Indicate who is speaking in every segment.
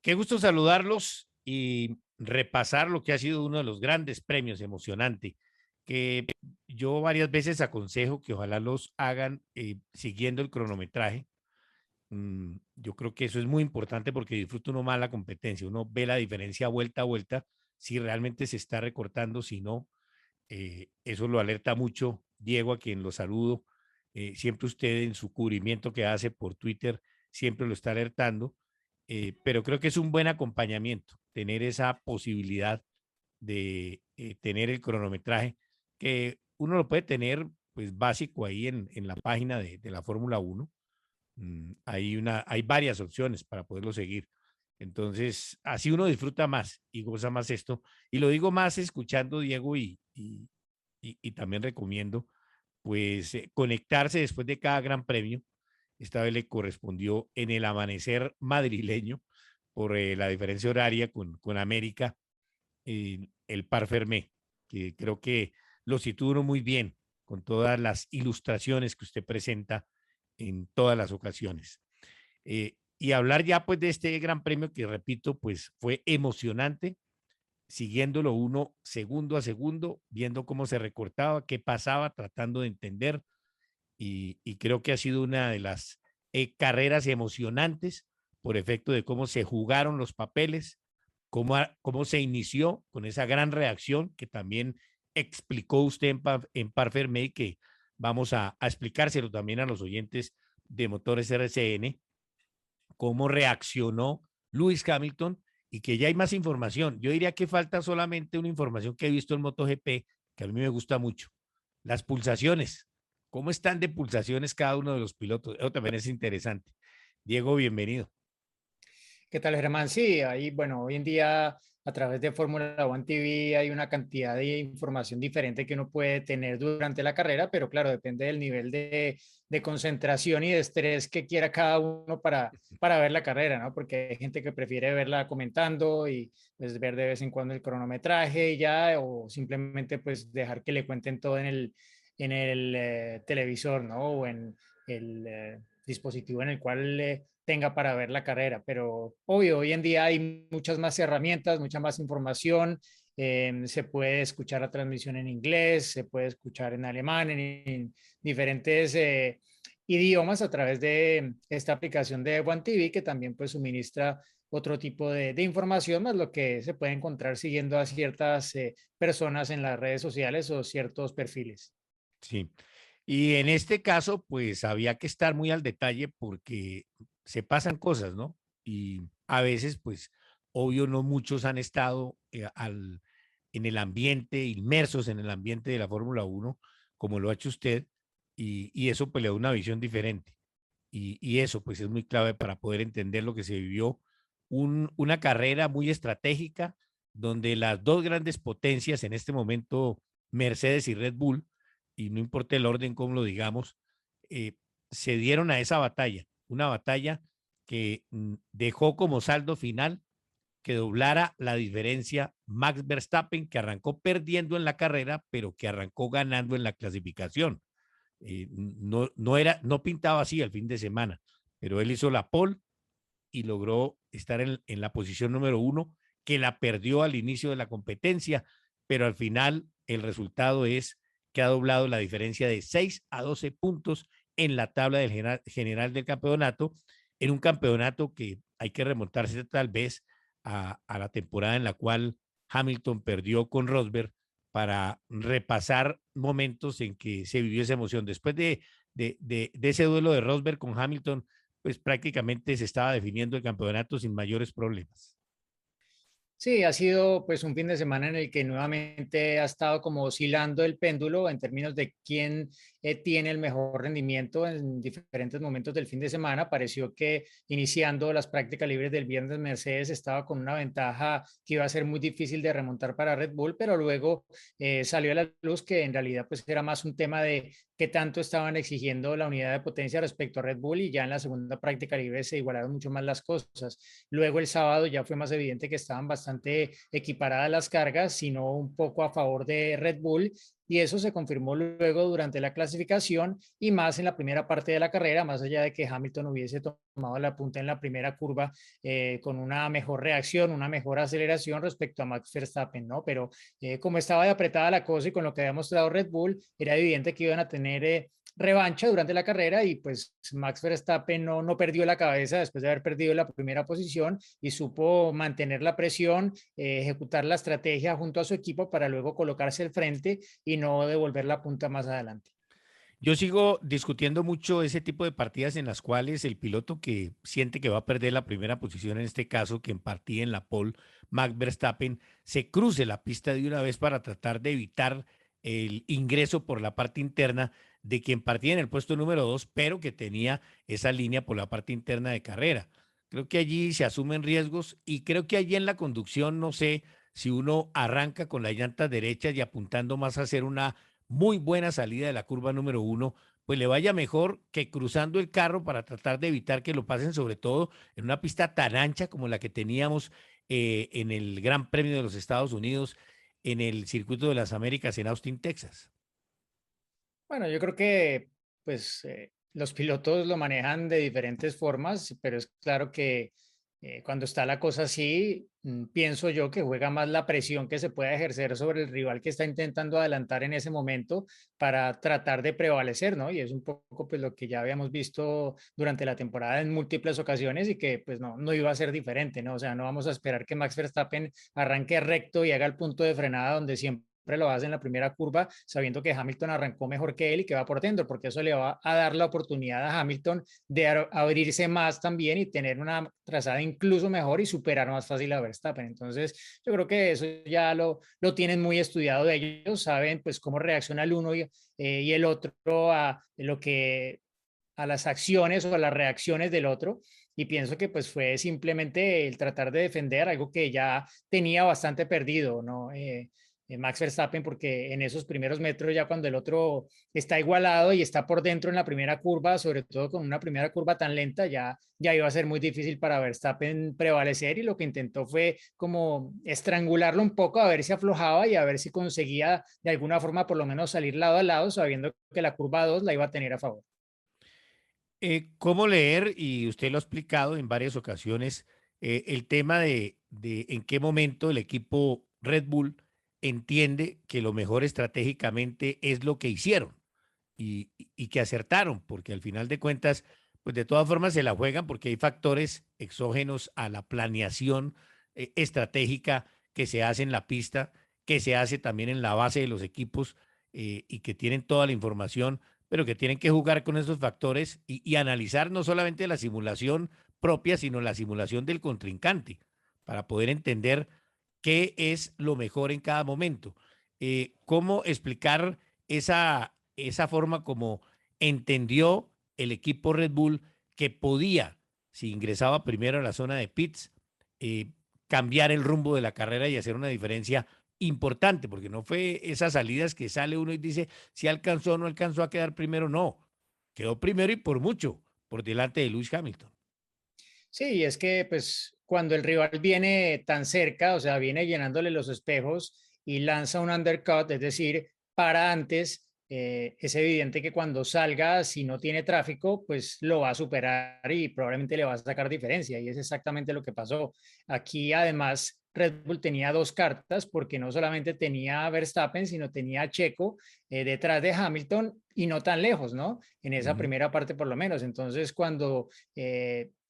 Speaker 1: Qué gusto saludarlos y repasar lo que ha sido uno de los grandes premios emocionante, que yo varias veces aconsejo que ojalá los hagan siguiendo el cronometraje. Yo creo que eso es muy importante porque disfruta uno más la competencia, uno ve la diferencia vuelta a vuelta, si realmente se está recortando, si no, eso lo alerta mucho Diego, a quien lo saludo. Siempre usted en su cubrimiento que hace por Twitter, siempre lo está alertando, pero creo que es un buen acompañamiento tener esa posibilidad de tener el cronometraje, que uno lo puede tener pues básico ahí en la página de la Fórmula Uno. Hay varias opciones para poderlo seguir. Entonces, así uno disfruta más y goza más esto. Y lo digo más escuchando, Diego, y también recomiendo, pues, conectarse después de cada gran premio. Esta vez le correspondió en el amanecer madrileño por la diferencia horaria con América, el Par Fermé, que creo que lo sitúa uno muy bien con todas las ilustraciones que usted presenta en todas las ocasiones. Y hablar ya pues de este gran premio que repito, pues fue emocionante, siguiéndolo uno segundo a segundo, viendo cómo se recortaba, qué pasaba, tratando de entender. Y creo que ha sido una de las carreras emocionantes por efecto de cómo se jugaron los papeles, cómo se inició con esa gran reacción que también explicó usted en Par Fermé, que vamos a explicárselo también a los oyentes de Motores RCN, cómo reaccionó Lewis Hamilton y que ya hay más información. Yo diría que falta solamente una información que he visto en MotoGP, que a mí me gusta mucho, las pulsaciones. ¿Cómo están de pulsaciones cada uno de los pilotos? Eso también es interesante. Diego, bienvenido.
Speaker 2: ¿Qué tal, Germán? Sí, ahí, bueno, hoy en día a través de Fórmula One TV hay una cantidad de información diferente que uno puede tener durante la carrera, pero claro, depende del nivel de concentración y de estrés que quiera cada uno para ver la carrera, ¿no? Porque hay gente que prefiere verla comentando y pues ver de vez en cuando el cronometraje y ya, o simplemente pues dejar que le cuenten todo en el televisor, ¿no? O en el dispositivo en el cual tenga para ver la carrera. Pero obvio, hoy en día hay muchas más herramientas, mucha más información. Se puede escuchar la transmisión en inglés, se puede escuchar en alemán, en diferentes idiomas a través de esta aplicación de One TV que también pues suministra otro tipo de información, más lo que se puede encontrar siguiendo a ciertas personas en las redes sociales o ciertos perfiles.
Speaker 1: Sí. Y en este caso, pues había que estar muy al detalle porque se pasan cosas, ¿no? Y a veces, pues, obvio, no muchos han estado en el ambiente, inmersos en el ambiente de la Fórmula Uno, como lo ha hecho usted, y eso pues le da una visión diferente. Y eso pues es muy clave para poder entender lo que se vivió, una carrera muy estratégica, donde las dos grandes potencias en este momento, Mercedes y Red Bull, y no importa el orden como lo digamos, eh, se dieron a esa batalla, una batalla que dejó como saldo final que doblara la diferencia Max Verstappen, que arrancó perdiendo en la carrera, pero que arrancó ganando en la clasificación. No pintaba así el fin de semana, pero él hizo la pole y logró estar en la posición número uno, que la perdió al inicio de la competencia, pero al final el resultado es que ha doblado la diferencia de 6 a 12 puntos en la tabla del general del campeonato, en un campeonato que hay que remontarse tal vez a la temporada en la cual Hamilton perdió con Rosberg, para repasar momentos en que se vivió esa emoción. Después de ese duelo de Rosberg con Hamilton, pues prácticamente se estaba definiendo el campeonato sin mayores problemas.
Speaker 2: Sí, ha sido pues un fin de semana en el que nuevamente ha estado como oscilando el péndulo en términos de quién tiene el mejor rendimiento en diferentes momentos del fin de semana. Pareció que iniciando las prácticas libres del viernes, Mercedes estaba con una ventaja que iba a ser muy difícil de remontar para Red Bull, pero luego salió a la luz que en realidad pues era más un tema de qué tanto estaban exigiendo la unidad de potencia respecto a Red Bull, y ya en la segunda práctica libre se igualaron mucho más las cosas. Luego el sábado ya fue más evidente que estaban bastante equiparadas las cargas, sino un poco a favor de Red Bull, y eso se confirmó luego durante la clasificación y más en la primera parte de la carrera, más allá de que Hamilton hubiese tomado la punta en la primera curva con una mejor reacción, una mejor aceleración respecto a Max Verstappen, ¿no? Pero como estaba de apretada la cosa y con lo que había mostrado Red Bull, era evidente que iban a tener revancha durante la carrera y pues Max Verstappen no perdió la cabeza después de haber perdido la primera posición y supo mantener la presión, ejecutar la estrategia junto a su equipo para luego colocarse al frente y no devolver la punta más adelante.
Speaker 1: Yo sigo discutiendo mucho ese tipo de partidas en las cuales el piloto que siente que va a perder la primera posición, en este caso, quien partía en la pole, Max Verstappen, se cruce la pista de una vez para tratar de evitar el ingreso por la parte interna de quien partía en el puesto número 2, pero que tenía esa línea por la parte interna de carrera. Creo que allí se asumen riesgos y creo que allí en la conducción, no sé si uno arranca con las llantas derechas y apuntando más a hacer una muy buena salida de la curva número 1, pues le vaya mejor que cruzando el carro para tratar de evitar que lo pasen, sobre todo en una pista tan ancha como la que teníamos en el Gran Premio de los Estados Unidos, en el Circuito de las Américas en Austin, Texas.
Speaker 2: Bueno, yo creo que pues los pilotos lo manejan de diferentes formas, pero es claro que cuando está la cosa así, pienso yo que juega más la presión que se puede ejercer sobre el rival que está intentando adelantar en ese momento para tratar de prevalecer, ¿no? Y es un poco pues lo que ya habíamos visto durante la temporada en múltiples ocasiones y que pues no iba a ser diferente, ¿no? O sea, no vamos a esperar que Max Verstappen arranque recto y haga el punto de frenada donde siempre lo hace en la primera curva, sabiendo que Hamilton arrancó mejor que él y que va por dentro, porque eso le va a dar la oportunidad a Hamilton de abrirse más también y tener una trazada incluso mejor y superar más fácil a Verstappen. Entonces, yo creo que eso ya lo tienen muy estudiado de ellos, saben pues cómo reacciona el uno y el otro a lo que a las acciones o a las reacciones del otro y pienso que pues fue simplemente el tratar de defender algo que ya tenía bastante perdido, ¿no? Max Verstappen, porque en esos primeros metros ya cuando el otro está igualado y está por dentro en la primera curva, sobre todo con una primera curva tan lenta, ya iba a ser muy difícil para Verstappen prevalecer y lo que intentó fue como estrangularlo un poco a ver si aflojaba y a ver si conseguía de alguna forma por lo menos salir lado a lado, sabiendo que la curva 2 la iba a tener a favor.
Speaker 1: ¿Cómo leer? Y usted lo ha explicado en varias ocasiones, el tema de en qué momento el equipo Red Bull entiende que lo mejor estratégicamente es lo que hicieron y que acertaron, porque al final de cuentas, pues de todas formas se la juegan porque hay factores exógenos a la planeación estratégica que se hace en la pista, que se hace también en la base de los equipos y que tienen toda la información, pero que tienen que jugar con esos factores y analizar no solamente la simulación propia, sino la simulación del contrincante, para poder entender qué es lo mejor en cada momento. ¿Cómo explicar esa forma como entendió el equipo Red Bull que podía, si ingresaba primero a la zona de pits, eh, cambiar el rumbo de la carrera y hacer una diferencia importante? Porque no fue esas salidas que sale uno y dice si alcanzó o no alcanzó a quedar primero, no. Quedó primero y por mucho, por delante de Lewis Hamilton.
Speaker 2: Sí, es que pues cuando el rival viene tan cerca, o sea, viene llenándole los espejos y lanza un undercut, es decir, para antes, es evidente que cuando salga, si no tiene tráfico, pues lo va a superar y probablemente le va a sacar diferencia. Y es exactamente lo que pasó. Aquí además Red Bull tenía dos cartas porque no solamente tenía a Verstappen, sino tenía a Checo detrás de Hamilton y no tan lejos, ¿no? En esa
Speaker 1: Ujú.
Speaker 2: primera parte por lo menos. Entonces, cuando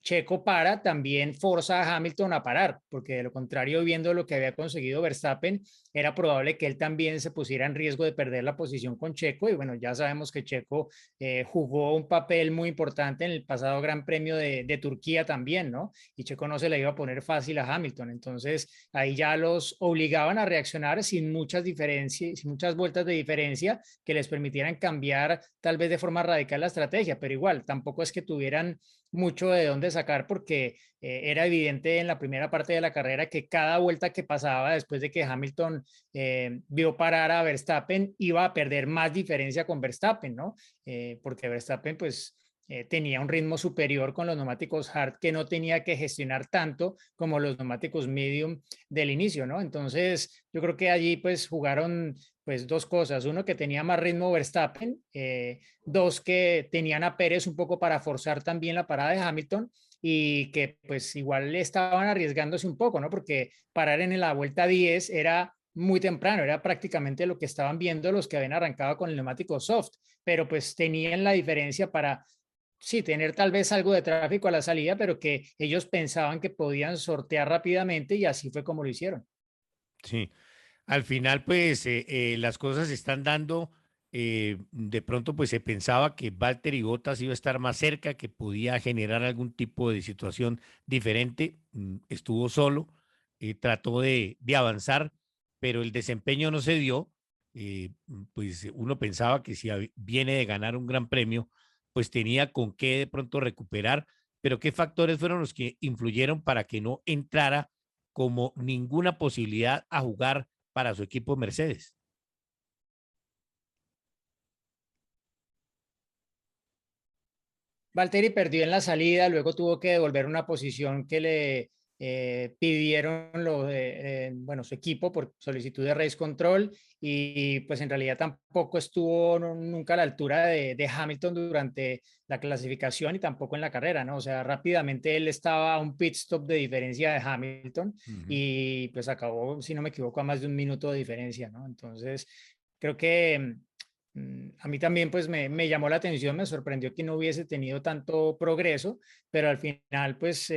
Speaker 2: Checo para, también forza a Hamilton a parar, porque de lo contrario, viendo lo que había conseguido Verstappen, era probable que él también se pusiera en riesgo de perder la posición con Checo. Y bueno, ya sabemos que Checo jugó un papel muy importante en el pasado Gran Premio de Turquía también, ¿no? Y Checo no se le iba a poner fácil a Hamilton. Entonces, ahí ya los obligaban a reaccionar sin muchas diferencias, sin muchas vueltas de diferencia que les permitieran cambiar tal vez de forma radical la estrategia, pero igual, tampoco es que tuvieran mucho de dónde sacar porque era evidente en la primera parte de la carrera que cada vuelta que pasaba después de que Hamilton vio parar a Verstappen iba a perder más diferencia con Verstappen, ¿no? Porque Verstappen pues tenía un ritmo superior con los neumáticos hard que no tenía que gestionar tanto como los neumáticos medium del inicio, ¿no? Entonces, yo creo que allí pues jugaron pues dos cosas. Uno, que tenía más ritmo Verstappen. Dos, que tenían a Pérez un poco para forzar también la parada de Hamilton y que pues igual le estaban arriesgándose un poco, ¿no? Porque parar en la vuelta 10 era muy temprano, era prácticamente lo que estaban viendo los que habían arrancado con el neumático soft, pero pues tenían la diferencia para, sí, tener tal vez algo de tráfico a la salida, pero que ellos pensaban que podían sortear rápidamente y así fue como lo hicieron.
Speaker 1: Sí. Al final, pues las cosas se están dando. De pronto, pues se pensaba que Valtteri Bottas iba a estar más cerca, que podía generar algún tipo de situación diferente. Estuvo solo, trató de avanzar, pero el desempeño no se dio. Pues uno pensaba que si viene de ganar un gran premio, pues tenía con qué de pronto recuperar. Pero ¿qué factores fueron los que influyeron para que no entrara como ninguna posibilidad a jugar para su equipo Mercedes?
Speaker 2: Valtteri perdió en la salida, luego tuvo que devolver una posición que le pidieron bueno, su equipo por solicitud de race control y pues en realidad tampoco estuvo nunca a la altura de Hamilton durante la clasificación y tampoco en la carrera, ¿no? O sea, rápidamente él estaba a un pit stop de diferencia de Hamilton
Speaker 1: Ujú.
Speaker 2: y pues acabó, si no me equivoco, a más de un minuto de diferencia, ¿no? Entonces, creo que a mí también pues me llamó la atención, me sorprendió que no hubiese tenido tanto progreso, pero al final pues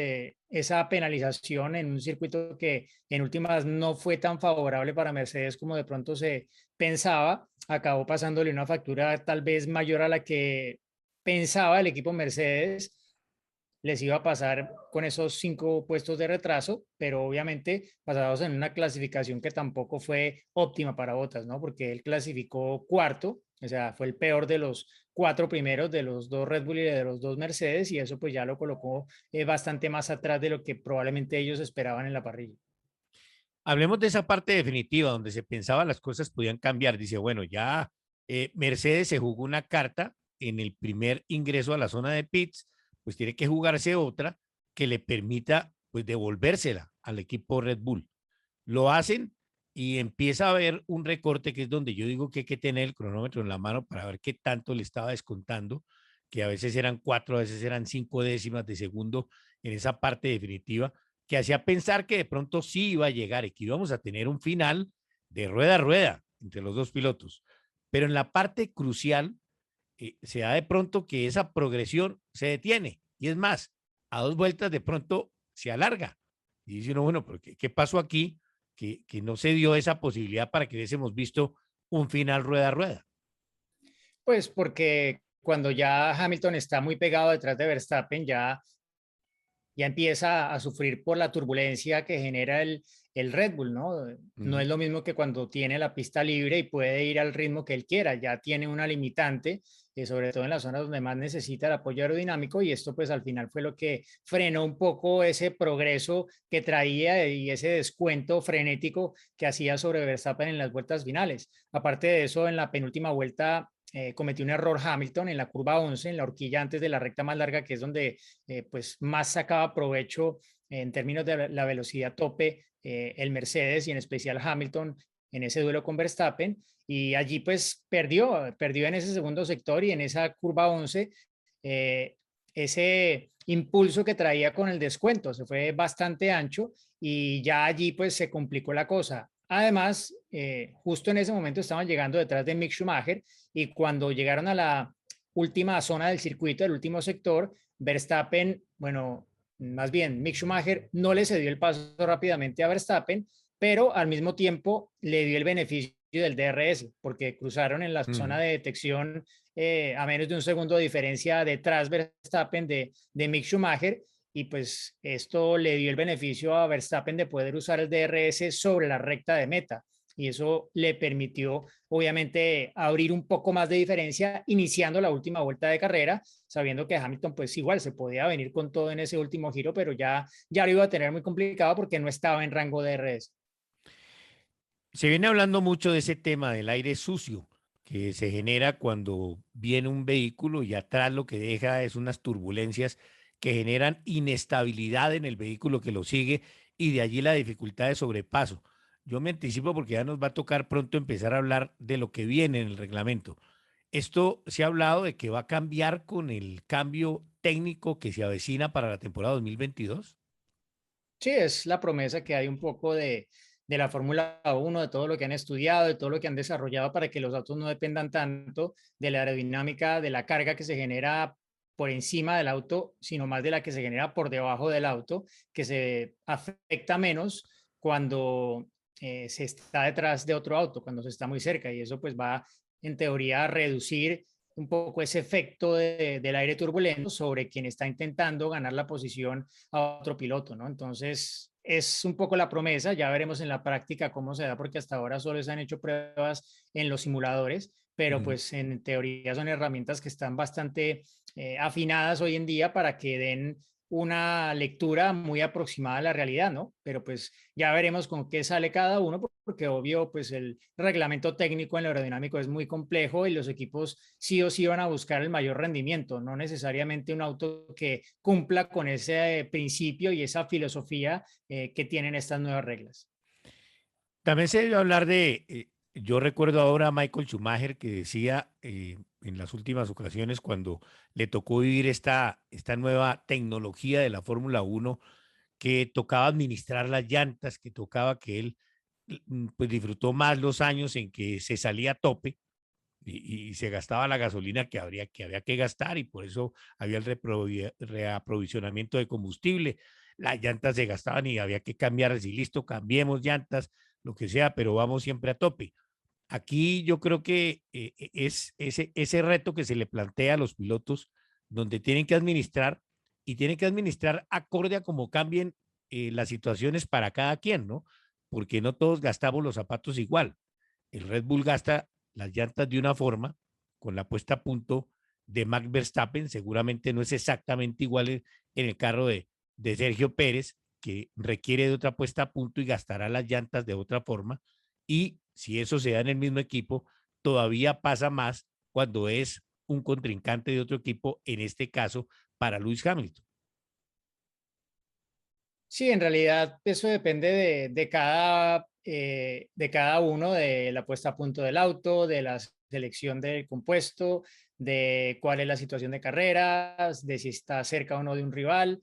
Speaker 2: esa penalización en un circuito que en últimas no fue tan favorable para Mercedes como de pronto se pensaba, acabó pasándole una factura tal vez mayor a la que pensaba el equipo Mercedes les iba a pasar con esos 5 puestos de retraso, pero obviamente basados en una clasificación que tampoco fue óptima para Bottas, ¿no? Porque él clasificó cuarto, o sea, fue el peor de los 4 primeros de los dos Red Bull y de los dos Mercedes, y eso pues ya lo colocó bastante más atrás de lo que probablemente ellos esperaban en la parrilla.
Speaker 1: Hablemos de esa parte definitiva donde se pensaba las cosas podían cambiar. Dice, bueno, ya Mercedes se jugó una carta en el primer ingreso a la zona de pits, pues tiene que jugarse otra que le permita pues devolvérsela al equipo Red Bull. Lo hacen y empieza a haber un recorte que es donde yo digo que hay que tener el cronómetro en la mano para ver qué tanto le estaba descontando, que a veces eran 4, a veces eran 5 décimas de segundo en esa parte definitiva, que hacía pensar que de pronto sí iba a llegar y que íbamos a tener un final de rueda a rueda entre los dos pilotos. Pero en la parte crucial se da de pronto que esa progresión se detiene y es más, a 2 vueltas de pronto se alarga. Y dice uno, bueno, pero ¿qué pasó aquí? Que no se dio esa posibilidad para que hubiésemos visto un final rueda a rueda.
Speaker 2: Pues porque cuando ya Hamilton está muy pegado detrás de Verstappen, ya empieza a sufrir por la turbulencia que genera el Red Bull, ¿no?
Speaker 1: Uh
Speaker 2: No es
Speaker 1: -huh.
Speaker 2: lo mismo que cuando tiene la pista libre y puede ir al ritmo que él quiera, ya tiene una limitante, sobre todo en las zonas donde más necesita el apoyo aerodinámico y esto pues al final fue lo que frenó un poco ese progreso que traía y ese descuento frenético que hacía sobre Verstappen en las vueltas finales. Aparte de eso, en la penúltima vuelta cometió un error Hamilton en la curva 11, en la horquilla antes de la recta más larga, que es donde pues más sacaba provecho en términos de la velocidad tope el Mercedes y en especial Hamilton en ese duelo con Verstappen y allí pues perdió en ese segundo sector y en esa curva 11 eh, ese impulso que traía con el descuento se fue bastante ancho y ya allí pues se complicó la cosa. Además, justo en ese momento estaban llegando detrás de Mick Schumacher y cuando llegaron a la última zona del circuito, el último sector, Verstappen, bueno, más bien Mick Schumacher no le cedió el paso rápidamente a Verstappen, pero al mismo tiempo le dio el beneficio del DRS, porque cruzaron en la
Speaker 1: Uh
Speaker 2: zona
Speaker 1: -huh.
Speaker 2: de detección a menos de un segundo de diferencia detrás Verstappen de Mick Schumacher, y pues esto le dio el beneficio a Verstappen de poder usar el DRS sobre la recta de meta y eso le permitió obviamente abrir un poco más de diferencia iniciando la última vuelta de carrera, sabiendo que Hamilton pues igual se podía venir con todo en ese último giro, pero ya lo iba a tener muy complicado porque no estaba en rango de RS.
Speaker 1: Se viene hablando mucho de ese tema del aire sucio, que se genera cuando viene un vehículo y atrás lo que deja es unas turbulencias que generan inestabilidad en el vehículo que lo sigue y de allí la dificultad de sobrepaso. Yo me anticipo porque ya nos va a tocar pronto empezar a hablar de lo que viene en el reglamento. Esto se ha hablado de que va a cambiar con el cambio técnico que se avecina para la temporada 2022.
Speaker 2: Sí, es la promesa que hay un poco de la Fórmula 1, de todo lo que han estudiado, de todo lo que han desarrollado para que los autos no dependan tanto de la aerodinámica, de la carga que se genera por encima del auto, sino más de la que se genera por debajo del auto, que se afecta menos cuando se está detrás de otro auto, cuando se está muy cerca, y eso pues va en teoría a reducir un poco ese efecto del aire turbulento sobre quien está intentando ganar la posición a otro piloto, ¿no? Entonces, es un poco la promesa, ya veremos en la práctica cómo se da, porque hasta ahora solo se han hecho pruebas en los simuladores, pero
Speaker 1: Ujú.
Speaker 2: pues en teoría son herramientas que están bastante afinadas hoy en día para que den una lectura muy aproximada a la realidad, ¿no? Pero pues ya veremos con qué sale cada uno, porque obvio, pues el reglamento técnico en el aerodinámico es muy complejo y los equipos sí o sí van a buscar el mayor rendimiento, no necesariamente un auto que cumpla con ese principio y esa filosofía que tienen estas nuevas reglas.
Speaker 1: También se debe hablar de, yo recuerdo ahora a Michael Schumacher que decía en las últimas ocasiones cuando le tocó vivir esta nueva tecnología de la Fórmula Uno, que tocaba administrar las llantas, que tocaba que él pues disfrutó más los años en que se salía a tope y se gastaba la gasolina que había que gastar y por eso había el reaprovisionamiento de combustible. Las llantas se gastaban y había que cambiarlas y listo, cambiemos llantas, lo que sea, pero vamos siempre a tope. Aquí yo creo que es ese reto que se le plantea a los pilotos, donde tienen que administrar y tienen que administrar acorde a cómo cambien las situaciones para cada quien, ¿no? Porque no todos gastamos los zapatos igual. El Red Bull gasta las llantas de una forma, con la puesta a punto de Max Verstappen, seguramente no es exactamente igual en el carro de Sergio Pérez, que requiere de otra puesta a punto y gastará las llantas de otra forma. Y si eso se da en el mismo equipo, todavía pasa más cuando es un contrincante de otro equipo, en este caso para Lewis Hamilton.
Speaker 2: Sí, en realidad eso depende de cada uno, de la puesta a punto del auto, de la selección del compuesto, de cuál es la situación de carreras, de si está cerca o no de un rival,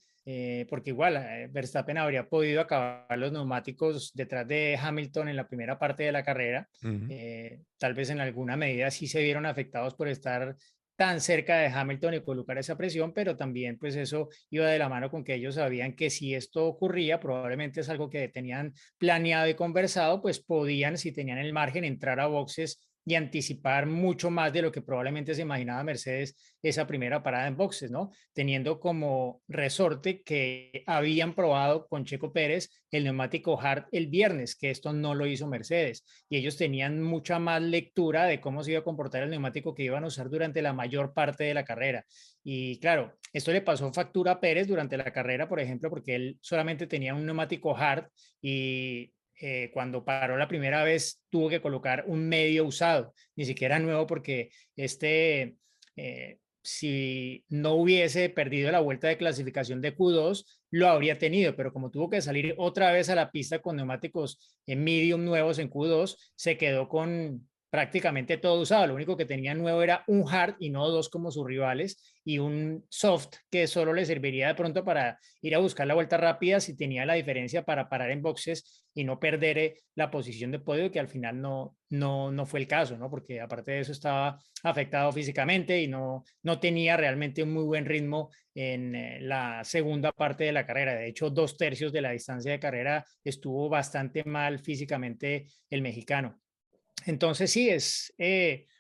Speaker 2: porque igual Verstappen habría podido acabar los neumáticos detrás de Hamilton en la primera parte de la carrera.
Speaker 1: Uh -huh.
Speaker 2: Tal vez en alguna medida sí se vieron afectados por estar tan cerca de Hamilton y colocar esa presión, pero también pues eso iba de la mano con que ellos sabían que si esto ocurría, probablemente es algo que tenían planeado y conversado, pues podían, si tenían el margen, entrar a boxes y anticipar mucho más de lo que probablemente se imaginaba Mercedes esa primera parada en boxes, ¿no? Teniendo como resorte que habían probado con Checo Pérez el neumático hard el viernes, que esto no lo hizo Mercedes, y ellos tenían mucha más lectura de cómo se iba a comportar el neumático que iban a usar durante la mayor parte de la carrera. Y claro, esto le pasó factura a Pérez durante la carrera, por ejemplo, porque él solamente tenía un neumático hard y cuando paró la primera vez tuvo que colocar un medio usado, ni siquiera nuevo, porque si no hubiese perdido la vuelta de clasificación de Q2, lo habría tenido, pero como tuvo que salir otra vez a la pista con neumáticos en medium nuevos en Q2, se quedó con prácticamente todo usado. Lo único que tenía nuevo era un hard y no dos como sus rivales, y un soft que solo le serviría de pronto para ir a buscar la vuelta rápida si tenía la diferencia para parar en boxes y no perder la posición de podio, que al final no fue el caso, ¿no? Porque aparte de eso estaba afectado físicamente y no tenía realmente un muy buen ritmo en la segunda parte de la carrera. De hecho, 2/3 de la distancia de carrera estuvo bastante mal físicamente el mexicano. Entonces sí, es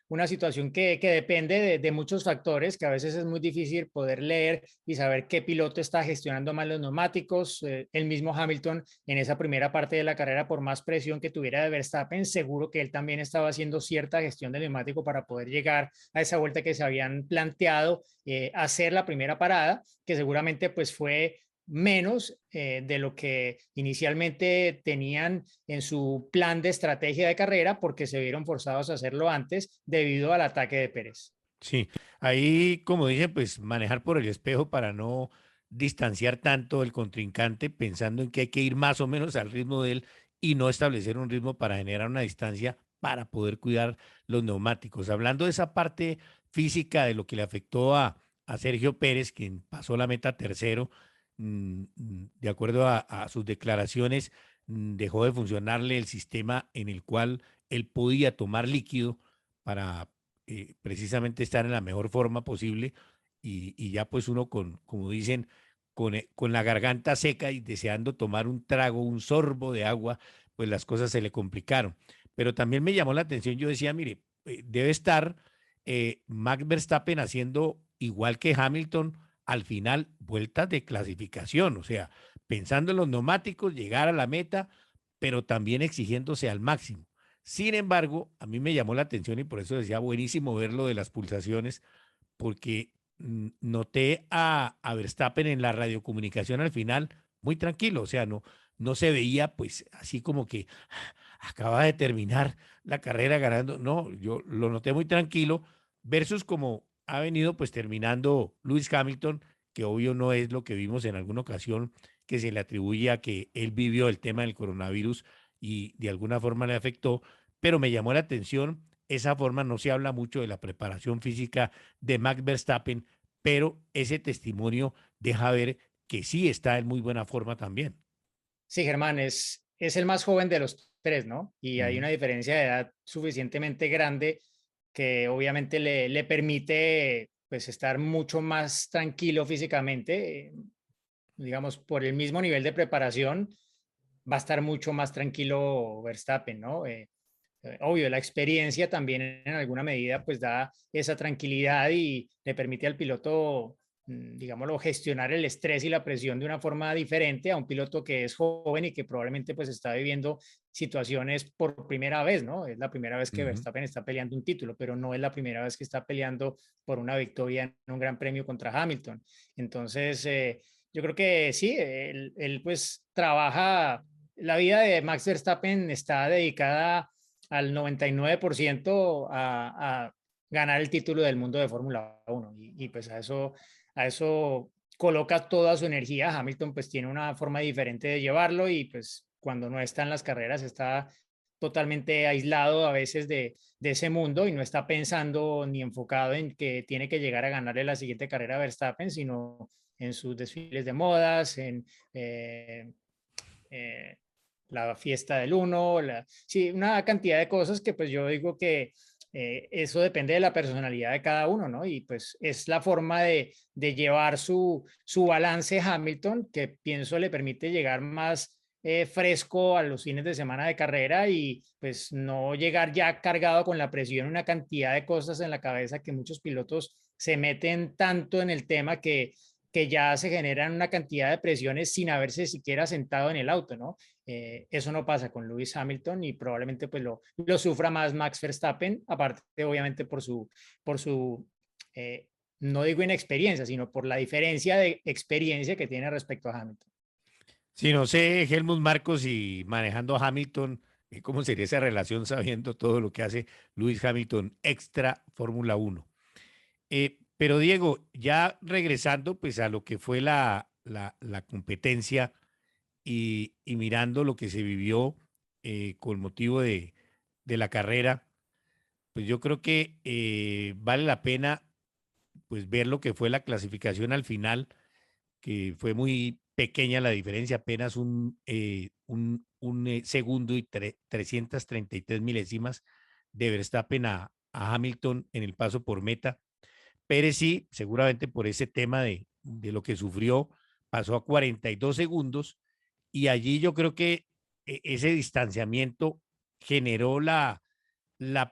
Speaker 2: una situación que depende de muchos factores, que a veces es muy difícil poder leer y saber qué piloto está gestionando mal los neumáticos. El mismo Hamilton en esa primera parte de la carrera, por más presión que tuviera de Verstappen, seguro que él también estaba haciendo cierta gestión del neumático para poder llegar a esa vuelta que se habían planteado, hacer la primera parada, que seguramente pues fue menos de lo que inicialmente tenían en su plan de estrategia de carrera porque se vieron forzados a hacerlo antes debido al ataque de Pérez.
Speaker 1: Sí, ahí, como dicen, pues manejar por el espejo para no distanciar tanto el contrincante, pensando en que hay que ir más o menos al ritmo de él y no establecer un ritmo para generar una distancia para poder cuidar los neumáticos. Hablando de esa parte física de lo que le afectó a Sergio Pérez, quien pasó la meta tercero, de acuerdo a sus declaraciones, dejó de funcionarle el sistema en el cual él podía tomar líquido para precisamente estar en la mejor forma posible y ya pues uno con, como dicen, con la garganta seca y deseando tomar un trago, un sorbo de agua, pues las cosas se le complicaron. Pero también me llamó la atención, yo decía, mire, debe estar Max Verstappen haciendo igual que Hamilton al final vueltas de clasificación, o sea, pensando en los neumáticos, llegar a la meta, pero también exigiéndose al máximo. Sin embargo, a mí me llamó la atención y por eso decía buenísimo ver lo de las pulsaciones, porque noté a Verstappen en la radiocomunicación al final muy tranquilo, o sea, no se veía pues así como que acaba de terminar la carrera ganando, no, yo lo noté muy tranquilo versus como ha venido pues terminando Lewis Hamilton, que obvio no es lo que vimos en alguna ocasión que se le atribuye a que él vivió el tema del coronavirus y de alguna forma le afectó, pero me llamó la atención esa forma, no se habla mucho de la preparación física de Max Verstappen, pero ese testimonio deja ver que sí está en muy buena forma también.
Speaker 2: Sí, Germán, es el más joven de los tres, ¿no? Y hay
Speaker 1: Ujú,
Speaker 2: una diferencia de edad suficientemente grande que obviamente le permite pues estar mucho más tranquilo físicamente, digamos, por el mismo nivel de preparación, va a estar mucho más tranquilo Verstappen, ¿no? Obvio, la experiencia también en alguna medida pues da esa tranquilidad y le permite al piloto, digámoslo, gestionar el estrés y la presión de una forma diferente a un piloto que es joven y que probablemente pues está viviendo situaciones por primera vez, ¿no? Es la primera vez que
Speaker 1: ujú.
Speaker 2: Verstappen está peleando un título, pero no es la primera vez que está peleando por una victoria en un gran premio contra Hamilton. Entonces, yo creo que sí, él pues trabaja, la vida de Max Verstappen está dedicada al 99% a ganar el título del mundo de Fórmula 1 y pues a eso coloca toda su energía. Hamilton pues tiene una forma diferente de llevarlo y pues cuando no está en las carreras está totalmente aislado a veces de ese mundo y no está pensando ni enfocado en que tiene que llegar a ganarle la siguiente carrera a Verstappen, sino en sus desfiles de modas, en eh, la fiesta del uno, sí, una cantidad de cosas que pues yo digo que eso depende de la personalidad de cada uno, ¿no? Y pues es la forma de llevar su balance Hamilton, que pienso le permite llegar más fresco a los fines de semana de carrera y pues no llegar ya cargado con la presión, una cantidad de cosas en la cabeza que muchos pilotos se meten tanto en el tema que ya se generan una cantidad de presiones sin haberse siquiera sentado en el auto, ¿no? Eso no pasa con Lewis Hamilton y probablemente pues lo sufra más Max Verstappen, aparte obviamente por su no digo inexperiencia, sino por la diferencia de experiencia que tiene respecto a Hamilton.
Speaker 1: Sí, no sé, Helmut Marcos y manejando a Hamilton, ¿cómo sería esa relación sabiendo todo lo que hace Lewis Hamilton extra Fórmula Uno? Pero Diego, ya regresando pues a lo que fue la competencia y mirando lo que se vivió con motivo de la carrera, pues yo creo que vale la pena pues ver lo que fue la clasificación al final, que fue muy pequeña la diferencia, apenas un segundo y 333 milésimas de Verstappen a Hamilton en el paso por meta. Pérez sí, seguramente por ese tema de lo que sufrió, pasó a 42 segundos y allí yo creo que ese distanciamiento generó la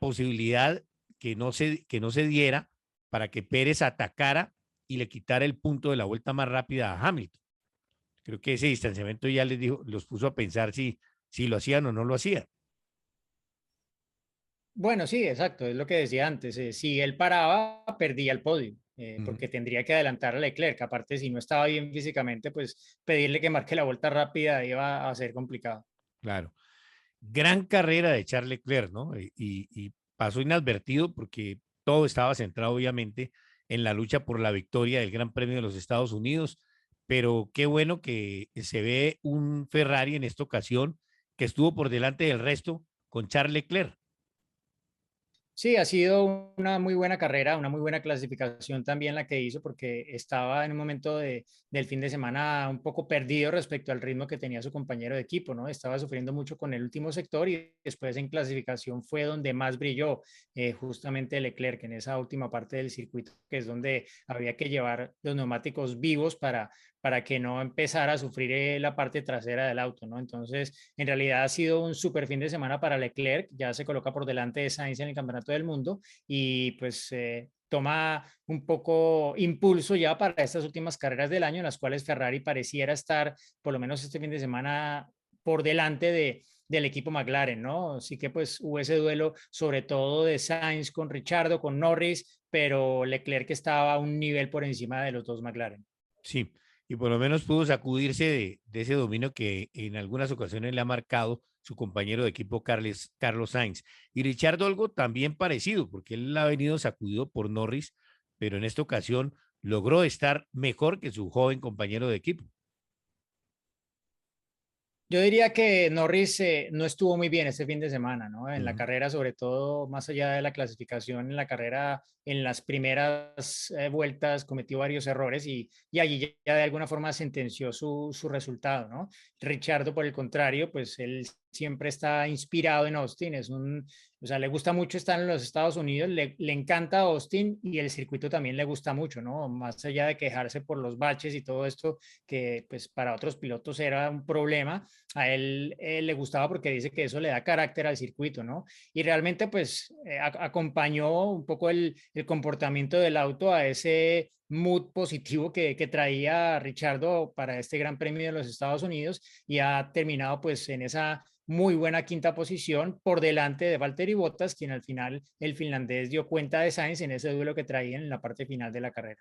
Speaker 1: posibilidad que no se diera para que Pérez atacara y le quitara el punto de la vuelta más rápida a Hamilton. Creo que ese distanciamiento ya les dijo, los puso a pensar si lo hacían o no lo hacían.
Speaker 2: Bueno, sí, exacto, es lo que decía antes. Si él paraba, perdía el podio,
Speaker 1: Ujú,
Speaker 2: porque tendría que adelantar a Leclerc. Aparte, si no estaba bien físicamente, pues pedirle que marque la vuelta rápida iba a ser complicado.
Speaker 1: claro. Gran carrera de Charles Leclerc, ¿no? Y pasó inadvertido porque todo estaba centrado obviamente en la lucha por la victoria del Gran Premio de los Estados Unidos, pero qué bueno que se ve un Ferrari en esta ocasión que estuvo por delante del resto con Charles Leclerc.
Speaker 2: Sí, ha sido una muy buena carrera, una muy buena clasificación también la que hizo, porque estaba en un momento del fin de semana un poco perdido respecto al ritmo que tenía su compañero de equipo, ¿no? Estaba sufriendo mucho con el último sector y después en clasificación fue donde más brilló justamente Leclerc en esa última parte del circuito, que es donde había que llevar los neumáticos vivos para que no empezara a sufrir la parte trasera del auto, ¿no? Entonces, en realidad ha sido un súper fin de semana para Leclerc, ya se coloca por delante de Sainz en el Campeonato del Mundo y pues toma un poco impulso ya para estas últimas carreras del año en las cuales Ferrari pareciera estar, por lo menos este fin de semana, por delante del equipo McLaren, ¿no? Así que pues hubo ese duelo sobre todo de Sainz con Richardo, con Norris, pero Leclerc estaba a un nivel por encima de los dos McLaren.
Speaker 1: Sí, y por lo menos pudo sacudirse de ese dominio que en algunas ocasiones le ha marcado su compañero de equipo Carlos Sainz. Y Richard Olgo también parecido, porque él ha venido sacudido por Norris, pero en esta ocasión logró estar mejor que su joven compañero de equipo.
Speaker 2: Yo diría que Norris no estuvo muy bien este fin de semana, ¿no? En la
Speaker 1: Ujú.
Speaker 2: carrera, sobre todo, más allá de la clasificación, en la carrera, en las primeras vueltas cometió varios errores y allí ya de alguna forma sentenció su resultado, ¿no? Richardo, por el contrario, pues él siempre está inspirado en Austin, o sea, le gusta mucho estar en los Estados Unidos, le encanta Austin y el circuito también le gusta mucho, ¿no? Más allá de quejarse por los baches y todo esto, que pues para otros pilotos era un problema a él le gustaba porque dice que eso le da carácter al circuito, ¿no? Y realmente pues acompañó un poco el comportamiento del auto a ese mood positivo que traía Richardo para este Gran Premio de los Estados Unidos y ha terminado pues en esa muy buena quinta posición por delante de Valtteri Bottas, quien al final el finlandés dio cuenta de Sainz en ese duelo que traía en la parte final de la carrera.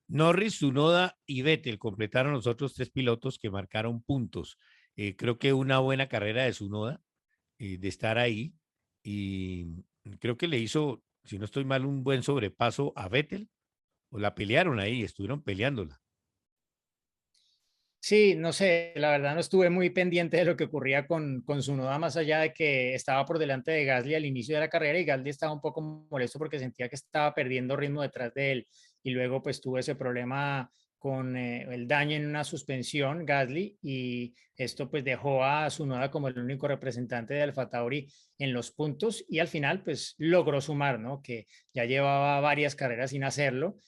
Speaker 1: Norris, Tsunoda y Vettel completaron los otros tres pilotos que marcaron puntos. Creo que una buena carrera de Tsunoda, de estar ahí, y creo que le hizo, si no estoy mal, un buen sobrepaso a Vettel, o la pelearon ahí, estuvieron peleándola.
Speaker 2: Sí, no sé, la verdad no estuve muy pendiente de lo que ocurría con su noda, más allá de que estaba por delante de Gasly al inicio de la carrera y Gasly estaba un poco molesto porque sentía que estaba perdiendo ritmo detrás de él y luego pues tuvo ese problema con el daño en una suspensión Gasly y esto pues dejó a su noda como el único representante de Alfa Tauri en los puntos y al final pues logró sumar, ¿no? Que ya llevaba varias carreras sin hacerlo,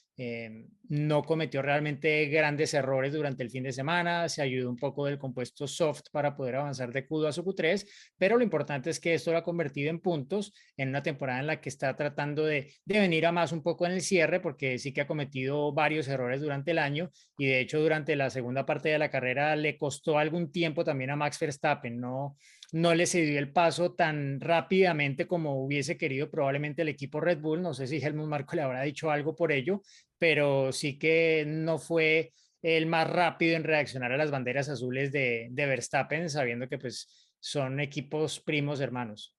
Speaker 2: no cometió realmente grandes errores durante el fin de semana, se ayudó un poco del compuesto soft para poder avanzar de Q2 a su Q3, pero lo importante es que esto lo ha convertido en puntos en una temporada en la que está tratando de venir a más un poco en el cierre, porque sí que ha cometido varios errores durante el año y de hecho durante la segunda parte de la carrera le costó algún tiempo también a Max Verstappen, no le cedió el paso tan rápidamente como hubiese querido probablemente el equipo Red Bull. No sé si Helmut Marko le habrá dicho algo por ello, pero sí que no fue el más rápido en reaccionar a las banderas azules de Verstappen, sabiendo que pues son equipos primos hermanos.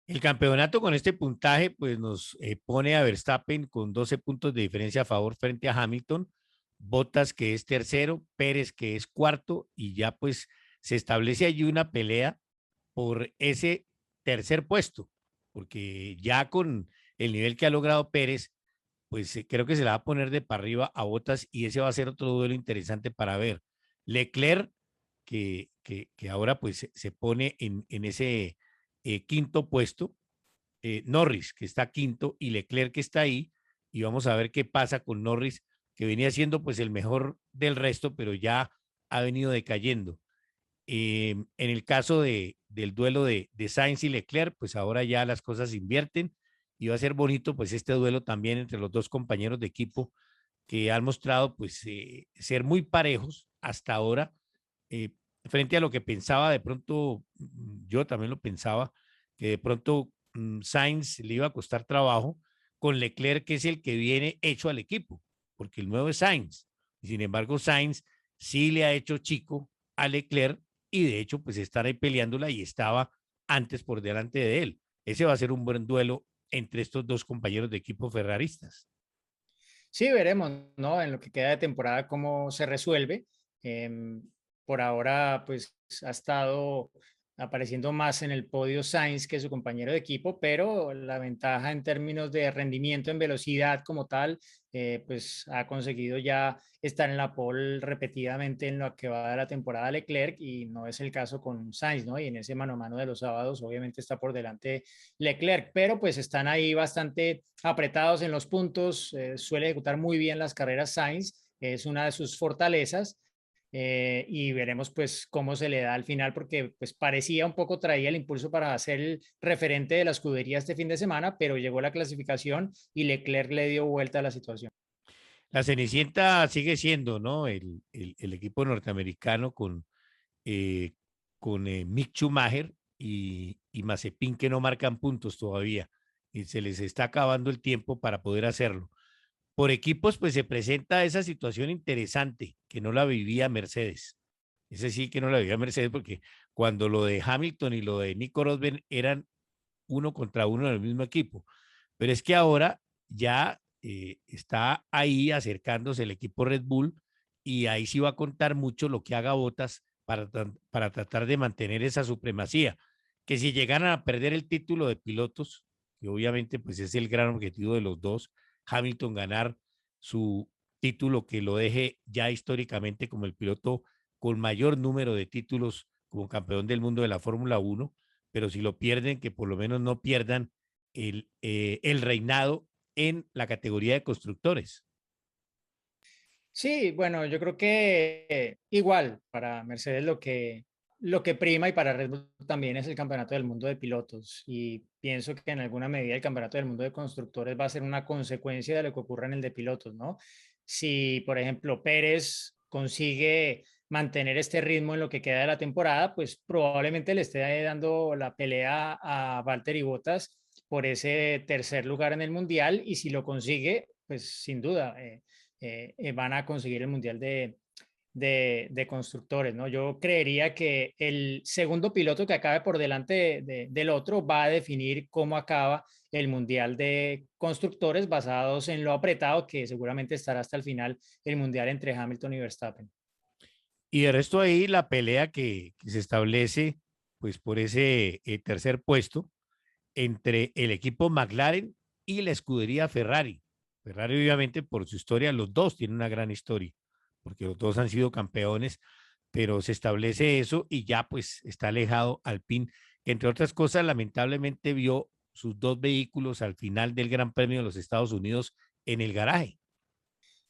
Speaker 1: El campeonato con este puntaje pues nos pone a Verstappen con 12 puntos de diferencia a favor frente a Hamilton, Bottas que es tercero, Pérez que es cuarto y ya pues se establece allí una pelea por ese tercer puesto, porque ya con el nivel que ha logrado Pérez, pues creo que se la va a poner de para arriba a Bottas y ese va a ser otro duelo interesante para ver. Leclerc, que ahora pues se pone en ese quinto puesto, Norris, que está quinto, y Leclerc, que está ahí, y vamos a ver qué pasa con Norris, que venía siendo pues el mejor del resto, pero ya ha venido decayendo. En el caso del duelo de Sainz y Leclerc, pues ahora ya las cosas se invierten y va a ser bonito pues este duelo también entre los dos compañeros de equipo que han mostrado pues ser muy parejos hasta ahora, eh, frente a lo que pensaba de pronto, yo también lo pensaba, que de pronto Sainz le iba a costar trabajo con Leclerc, que es el que viene hecho al equipo, porque el nuevo es Sainz. Y sin embargo, Sainz sí le ha hecho chico a Leclerc y de hecho, pues están ahí peleándola y estaba antes por delante de él. Ese va a ser un buen duelo entre estos dos compañeros de equipo ferraristas.
Speaker 2: Sí, veremos, ¿no? En lo que queda de temporada cómo se resuelve. Em, por ahora, pues ha estado apareciendo más en el podio Sainz que su compañero de equipo, pero la ventaja en términos de rendimiento en velocidad como tal, pues ha conseguido ya estar en la pole repetidamente en lo que va de la temporada Leclerc y no es el caso con Sainz, ¿no? Y en ese mano a mano de los sábados, obviamente está por delante Leclerc, pero pues están ahí bastante apretados en los puntos, suele ejecutar muy bien las carreras Sainz, es una de sus fortalezas. Y veremos pues cómo se le da al final porque pues parecía un poco traía el impulso para ser el referente de la escudería este fin de semana, pero llegó la clasificación y Leclerc le dio vuelta a la situación.
Speaker 1: La Cenicienta sigue siendo, ¿no? El equipo norteamericano eh, con Mick Schumacher y Mazepin que no marcan puntos todavía y se les está acabando el tiempo para poder hacerlo. Por equipos, pues se presenta esa situación interesante que no la vivía Mercedes. Ese sí que no la vivía Mercedes porque cuando lo de Hamilton y lo de Nico Rosberg eran uno contra uno en el mismo equipo. Pero es que ahora ya está ahí acercándose el equipo Red Bull y ahí sí va a contar mucho lo que haga Bottas para tratar de mantener esa supremacía. Que si llegaran a perder el título de pilotos, que obviamente pues es el gran objetivo de los dos, Hamilton ganar su título que lo deje ya históricamente como el piloto con mayor número de títulos como campeón del mundo de la Fórmula 1, pero si lo pierden, que por lo menos no pierdan el reinado en la categoría de constructores.
Speaker 2: Sí, bueno, yo creo que igual para Mercedes lo que prima y para Red Bull también es el campeonato del mundo de pilotos y pienso que en alguna medida el campeonato del mundo de constructores va a ser una consecuencia de lo que ocurra en el de pilotos, ¿no? Si, por ejemplo, Pérez consigue mantener este ritmo en lo que queda de la temporada, pues probablemente le esté dando la pelea a Valtteri Bottas por ese tercer lugar en el mundial y si lo consigue, pues sin duda. Van a conseguir el Mundial de Constructores, ¿no? Yo creería que el segundo piloto que acabe por delante del otro va a definir cómo acaba el Mundial de Constructores basados en lo apretado que seguramente estará hasta el final el Mundial entre Hamilton y Verstappen.
Speaker 1: Y de resto ahí la pelea que se establece pues por ese tercer puesto entre el equipo McLaren y la escudería Ferrari. Ferrari obviamente por su historia, los dos tienen una gran historia, porque los dos han sido campeones, pero se establece eso y ya pues está alejado Alpine, que entre otras cosas lamentablemente vio sus dos vehículos al final del Gran Premio de los Estados Unidos en el garaje.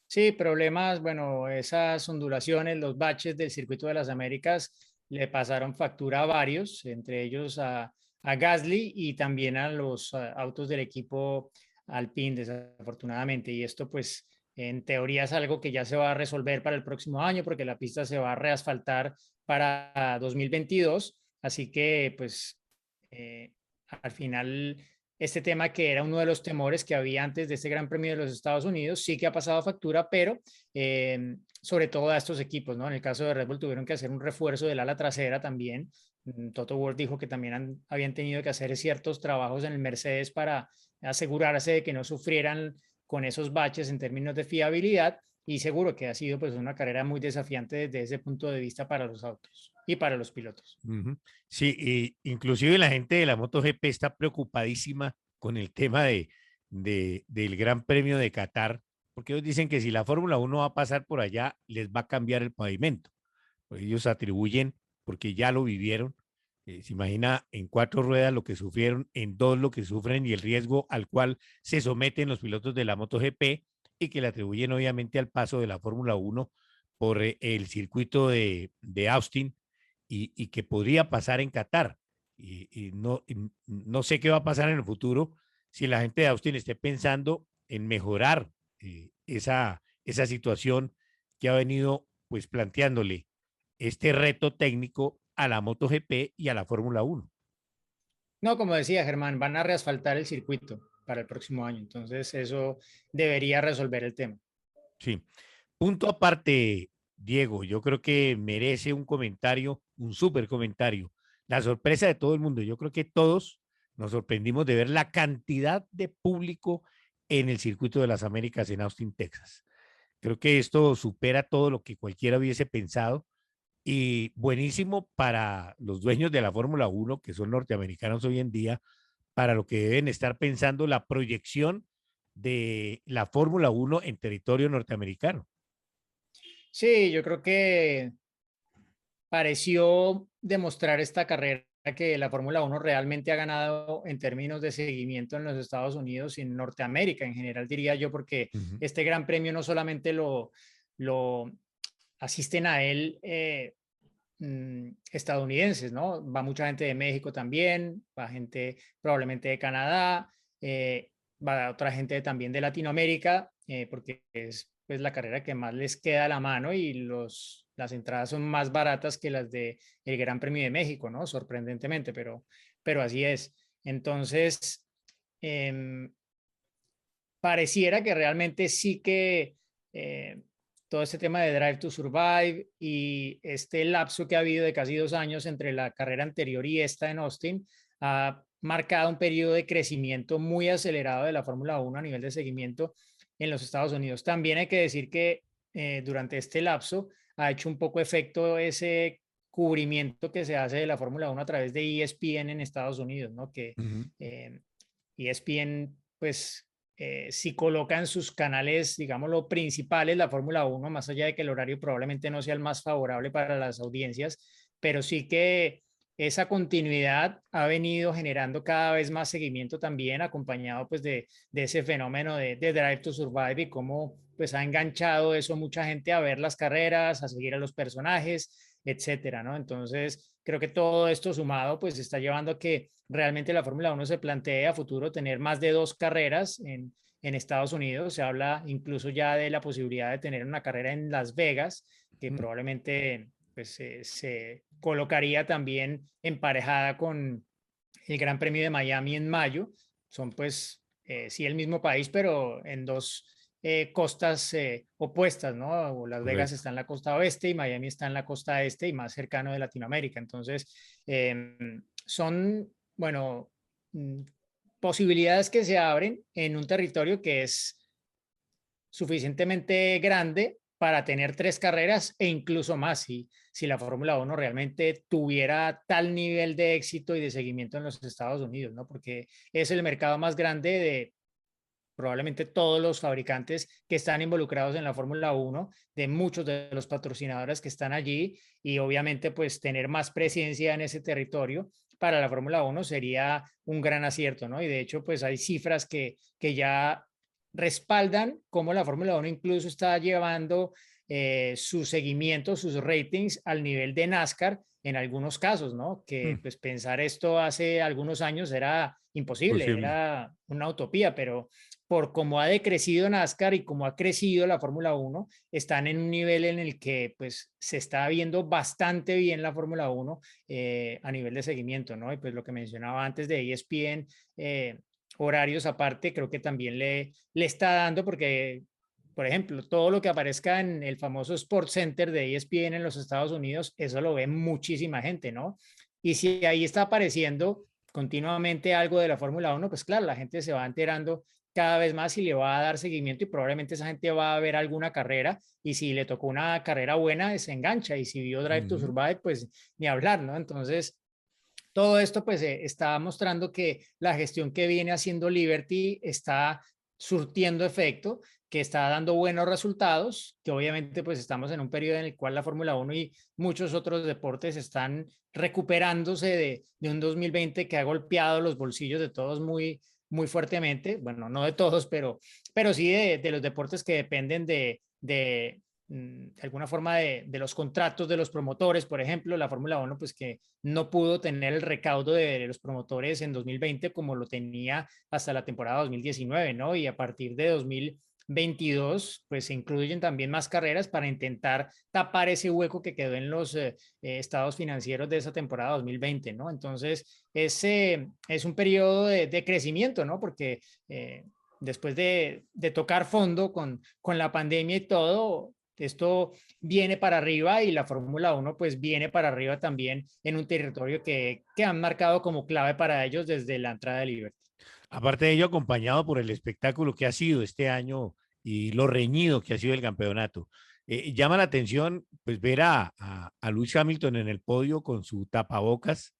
Speaker 2: Sí, problemas, bueno, esas ondulaciones, los baches del Circuito de las Américas le pasaron factura a varios, entre ellos a Gasly y también a los autos del equipo Alpine, desafortunadamente. Y esto, pues, en teoría es algo que ya se va a resolver para el próximo año porque la pista se va a reasfaltar para 2022. Así que, pues, eh, al final este tema que era uno de los temores que había antes de este Gran Premio de los Estados Unidos, sí que ha pasado factura, pero sobre todo a estos equipos, ¿no? En el caso de Red Bull tuvieron que hacer un refuerzo del ala trasera también. Toto Wolff dijo que también habían tenido que hacer ciertos trabajos en el Mercedes para asegurarse de que no sufrieran con esos baches en términos de fiabilidad y seguro que ha sido pues una carrera muy desafiante desde ese punto de vista para los autos y para los pilotos.
Speaker 1: Ujú. Sí, y inclusive la gente de la MotoGP está preocupadísima con el tema del Gran Premio de Qatar, porque ellos dicen que si la Fórmula 1 va a pasar por allá, les va a cambiar el pavimento. Pues ellos atribuyen, porque ya lo vivieron, se imagina en cuatro ruedas lo que sufrieron, en dos lo que sufren y el riesgo al cual se someten los pilotos de la MotoGP y que le atribuyen obviamente al paso de la Fórmula 1 por el circuito de Austin y que podría pasar en Qatar. Y no sé qué va a pasar en el futuro si la gente de Austin esté pensando en mejorar esa situación que ha venido pues planteándole este reto técnico a la MotoGP y a la Fórmula 1.
Speaker 2: No, como decía Germán, van a reasfaltar el circuito para el próximo año, entonces eso debería resolver el tema.
Speaker 1: Sí. Punto aparte, Diego, yo creo que merece un comentario, un súper comentario. La sorpresa de todo el mundo. Yo creo que todos nos sorprendimos de ver la cantidad de público en el circuito de las Américas en Austin, Texas. Creo que esto supera todo lo que cualquiera hubiese pensado y buenísimo para los dueños de la Fórmula Uno, que son norteamericanos hoy en día, para lo que deben estar pensando la proyección de la Fórmula Uno en territorio norteamericano.
Speaker 2: Sí, yo creo que pareció demostrar esta carrera que la Fórmula Uno realmente ha ganado en términos de seguimiento en los Estados Unidos y en Norteamérica en general, diría yo, porque
Speaker 1: Ujú,
Speaker 2: este gran premio no solamente lo asisten a él estadounidenses, ¿no? Va mucha gente de México también, va gente probablemente de Canadá, va otra gente también de Latinoamérica, porque es pues la carrera que más les queda a la mano y las entradas son más baratas que las de el Gran Premio de México, ¿no? Sorprendentemente, pero así es. Entonces, eh, pareciera que realmente sí que todo este tema de Drive to Survive y este lapso que ha habido de casi 2 años entre la carrera anterior y esta en Austin ha marcado un periodo de crecimiento muy acelerado de la Fórmula Uno a nivel de seguimiento en los Estados Unidos. También hay que decir que durante este lapso ha hecho un poco efecto ese cubrimiento que se hace de la Fórmula Uno a través de ESPN en Estados Unidos, ¿no? Que
Speaker 1: ujú.
Speaker 2: eh, ESPN, pues si colocan sus canales, digámoslo, principales, la Fórmula Uno, más allá de que el horario probablemente no sea el más favorable para las audiencias, pero sí que esa continuidad ha venido generando cada vez más seguimiento también, acompañado pues de ese fenómeno de Drive to Survive y cómo pues ha enganchado eso mucha gente a ver las carreras, a seguir a los personajes, etcétera, ¿no? Entonces, creo que todo esto sumado pues está llevando a que realmente la Fórmula Uno se plantea a futuro tener más de 2 carreras en Estados Unidos. Se habla incluso ya de la posibilidad de tener una carrera en Las Vegas, que
Speaker 1: Mm.
Speaker 2: probablemente pues, se colocaría también emparejada con el Gran Premio de Miami en mayo. Son pues sí el mismo país, pero en dos costas opuestas, ¿no? Las Vegas
Speaker 1: Correcto.
Speaker 2: está en la costa oeste y Miami está en la costa este y más cercano de Latinoamérica. Entonces, son, bueno, mm, posibilidades que se abren en un territorio que es suficientemente grande para tener 3 carreras e incluso más si la Fórmula Uno realmente tuviera tal nivel de éxito y de seguimiento en los Estados Unidos, ¿no? Porque es el mercado más grande de probablemente todos los fabricantes que están involucrados en la Fórmula Uno, de muchos de los patrocinadores que están allí y obviamente pues tener más presencia en ese territorio para la Fórmula Uno sería un gran acierto, ¿no? Y de hecho pues hay cifras que ya respaldan cómo la Fórmula Uno incluso está llevando su seguimiento, sus ratings al nivel de NASCAR en algunos casos, ¿no? Que
Speaker 1: Mm,
Speaker 2: pues pensar esto hace algunos años era imposible,
Speaker 1: posible.
Speaker 2: era una utopía, pero por cómo ha decrecido NASCAR y cómo ha crecido la Fórmula Uno, están en un nivel en el que pues se está viendo bastante bien la Fórmula Uno a nivel de seguimiento, ¿no? Y pues lo que mencionaba antes de ESPN, horarios aparte, creo que también le está dando porque, por ejemplo, todo lo que aparezca en el famoso Sports Center de ESPN en los Estados Unidos, eso lo ve muchísima gente, ¿no? Y si ahí está apareciendo continuamente algo de la Fórmula Uno, pues claro, la gente se va enterando cada vez más y le va a dar seguimiento y probablemente esa gente va a ver alguna carrera y si le tocó una carrera buena, se engancha y si vio Drive to
Speaker 1: Ujú.
Speaker 2: Survive, pues ni hablar, ¿no? Entonces, todo esto pues está mostrando que la gestión que viene haciendo Liberty está surtiendo efecto, que está dando buenos resultados, que obviamente pues estamos en un periodo en el cual la Fórmula Uno y muchos otros deportes están recuperándose de un 2020 que ha golpeado los bolsillos de todos muy fuertemente, bueno, no de todos, pero sí de los deportes que dependen de alguna forma de los contratos de los promotores, por ejemplo, la Fórmula 1, pues que no pudo tener el recaudo de los promotores en 2020 como lo tenía hasta la temporada 2019, ¿no? Y a partir de 2022, pues se incluyen también más carreras para intentar tapar ese hueco que quedó en los estados financieros de esa temporada 2020, ¿no? Entonces, ese es un periodo de crecimiento, ¿no? Porque después de tocar fondo con la pandemia y todo, esto viene para arriba y la Fórmula 1 pues viene para arriba también en un territorio que han marcado como clave para ellos desde la entrada de Liberty.
Speaker 1: Aparte de ello, acompañado por el espectáculo que ha sido este año y lo reñido que ha sido el campeonato. Llama la atención pues ver a Lewis Hamilton en el podio con su tapabocas